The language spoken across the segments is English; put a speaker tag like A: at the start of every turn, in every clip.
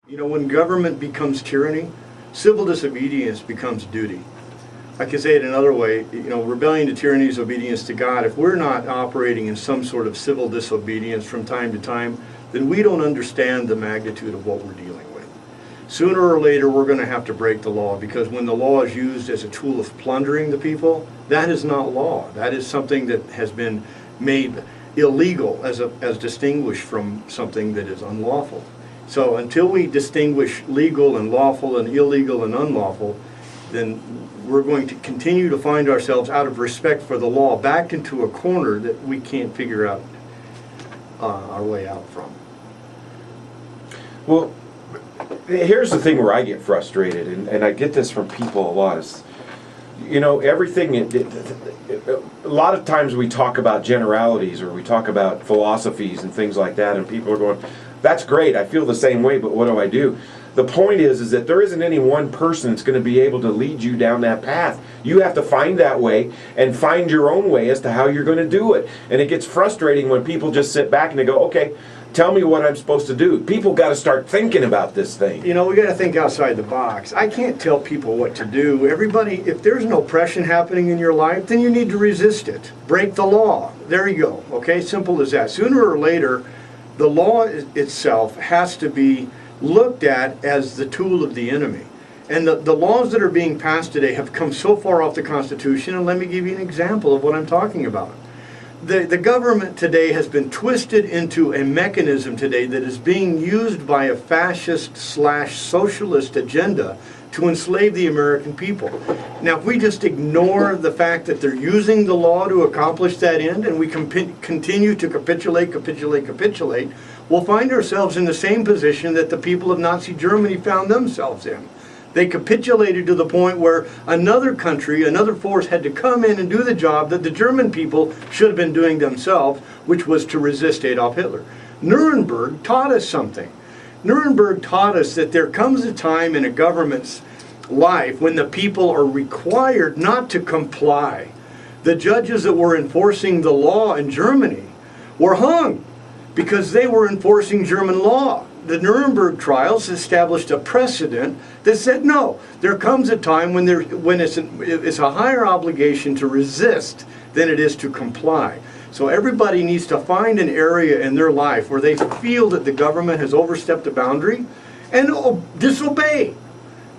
A: You know, when government becomes tyranny, civil disobedience becomes duty. I can say it another way, you know, rebellion to tyranny is obedience to God. If we're not operating in some sort of civil disobedience from time to time, then we don't understand the magnitude of what we're dealing with. Sooner or later, we're going to have to break the law, because when the law is used as a tool of plundering the people, that is not law. That is something that has been made illegal as distinguished from something that is unlawful. So until we distinguish legal and lawful and illegal and unlawful, then we're going to continue to find ourselves, out of respect for the law, backed into a corner that we can't figure out our way out from.
B: Well, here's the thing where I get frustrated, and I get this from people a lot, is, you know, everything, a lot of times we talk about generalities, or we talk about philosophies and things like that, and people are going, that's great, I feel the same way, but what do I do? The point is that there isn't any one person that's going to be able to lead you down that path. You have to find that way and find your own way as to how you're going to do it. And it gets frustrating when people just sit back and they go, okay, tell me what I'm supposed to do. People got to start thinking about this thing.
A: You know, we got to think outside the box. I can't tell people what to do. Everybody, if there's no oppression happening in your life, then you need to resist it. Break the law. There you go. Okay, simple as that. Sooner or later, the law itself has to be looked at as the tool of the enemy. And the laws that are being passed today have come so far off the Constitution, and let me give you an example of what I'm talking about. The government today has been twisted into a mechanism today that is being used by a fascist/socialist agenda to enslave the American people. Now, if we just ignore the fact that they're using the law to accomplish that end, and we continue to capitulate, we'll find ourselves in the same position that the people of Nazi Germany found themselves in. They capitulated to the point where another country, another force had to come in and do the job that the German people should have been doing themselves, which was to resist Adolf Hitler. Nuremberg taught us something. Nuremberg taught us that there comes a time in a government's life when the people are required not to comply. The judges that were enforcing the law in Germany were hung because they were enforcing German law. The Nuremberg trials established a precedent that said, no, there comes a time when it's a higher obligation to resist than it is to comply. So everybody needs to find an area in their life where they feel that the government has overstepped a boundary and disobey.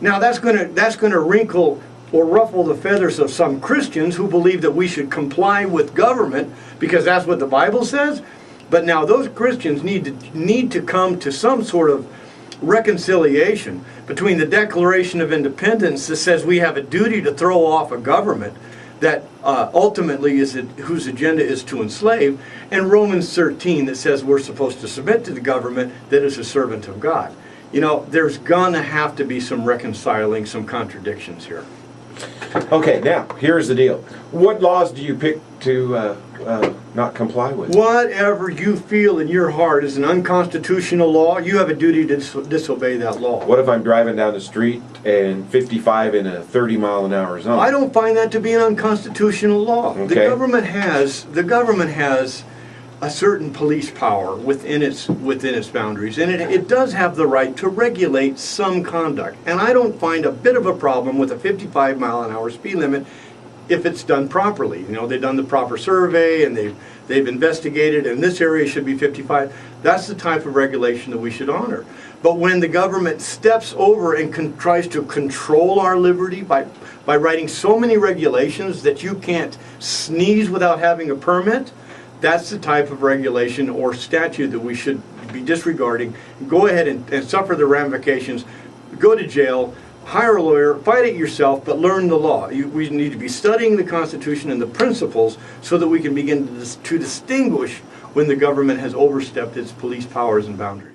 A: Now that's going to wrinkle or ruffle the feathers of some Christians who believe that we should comply with government because that's what the Bible says. But now those Christians need to come to some sort of reconciliation between the Declaration of Independence that says we have a duty to throw off a government that ultimately whose agenda is to enslave, and Romans 13 that says we're supposed to submit to the government that is a servant of God. You know, there's gonna have to be some reconciling, some contradictions here.
B: Okay, now, here's the deal. What laws do you pick to not comply with?
A: Whatever you feel in your heart is an unconstitutional law, you have a duty to disobey that law.
B: What if I'm driving down the street and 55 in a 30-mile-an-hour zone?
A: I don't find that to be an unconstitutional law.
B: Okay.
A: The government has a certain police power within its boundaries, and it does have the right to regulate some conduct. And I don't find a bit of a problem with a 55-mile-an-hour speed limit if it's done properly. You know, they've done the proper survey and they've investigated, and this area should be 55. That's the type of regulation that we should honor. But when the government steps over and tries to control our liberty by writing so many regulations that you can't sneeze without having a permit, that's the type of regulation or statute that we should be disregarding. Go ahead and suffer the ramifications. Go to jail, hire a lawyer, fight it yourself, but learn the law. We need to be studying the Constitution and the principles so that we can begin to distinguish when the government has overstepped its police powers and boundaries.